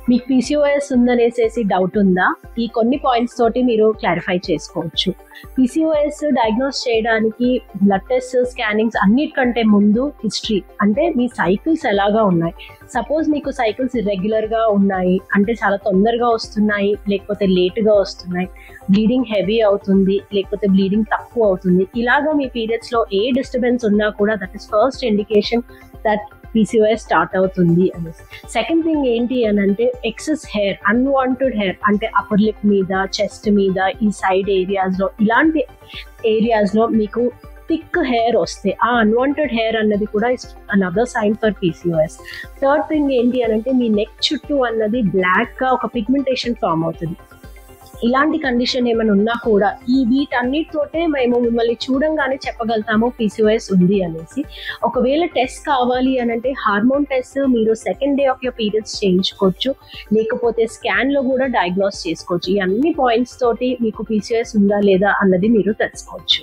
మీకు PCOS ఉందనేసేసి doubt ఉందా? ఈ కొన్ని పాయింట్స్ తోటి మీరు క్లారిఫై చేసుకోవచ్చు. పీసీఓఎస్ డయాగ్నోస్ చేయడానికి బ్లడ్ టెస్ట్, స్కానింగ్స్ అన్నిటికంటే ముందు హిస్టరీ, అంటే మీ సైకిల్స్ ఎలాగా ఉన్నాయి. సపోజ్ మీకు సైకిల్స్ ఇర్రెగ్యులర్గా ఉన్నాయి అంటే చాలా తొందరగా వస్తున్నాయి, లేకపోతే లేట్గా వస్తున్నాయి, బ్లీడింగ్ హెవీ అవుతుంది, లేకపోతే బ్లీడింగ్ తక్కువ అవుతుంది, ఇలాగా మీ పీరియడ్స్లో ఏ డిస్టర్బెన్స్ ఉన్నా కూడా that is first indication that PCOS start అవుతుంది అనేసి. సెకండ్ థింగ్ ఏంటి అని అంటే ఎక్సెస్ హెయిర్, అన్వాంటెడ్ హెయిర్, అంటే అప్పర్ లిప్ మీద, చెస్ట్ మీద, ఈ సైడ్ ఏరియాస్లో, ఇలాంటి ఏరియాస్లో మీకు థిక్ హెయిర్ వస్తే ఆ అన్వాంటెడ్ హెయిర్ అన్నది కూడా another sign for PCOS. Third thing ఏంటి అని అంటే మీ నెక్ చుట్టూ అన్నది బ్లాక్గా ఒక పిగ్మెంటేషన్ ఫామ్ అవుతుంది. ఇలాంటి కండిషన్ ఏమైనా ఉన్నా కూడా వీటన్నిటితోటే మేము మిమ్మల్ని చూడంగానే చెప్పగలుగుతాము పీసీఓఎస్ ఉంది అనేసి. ఒకవేళ టెస్ట్ కావాలి అని అంటే హార్మోన్ టెస్ట్ మీరు second day of your periods చేయించుకోవచ్చు, లేకపోతే స్కాన్లో కూడా డయాగ్నోస్ చేసుకోవచ్చు. ఈ అన్ని పాయింట్స్ తోటి మీకు పీసీఓఎస్ ఉందా లేదా అన్నది మీరు తెలుసుకోవచ్చు.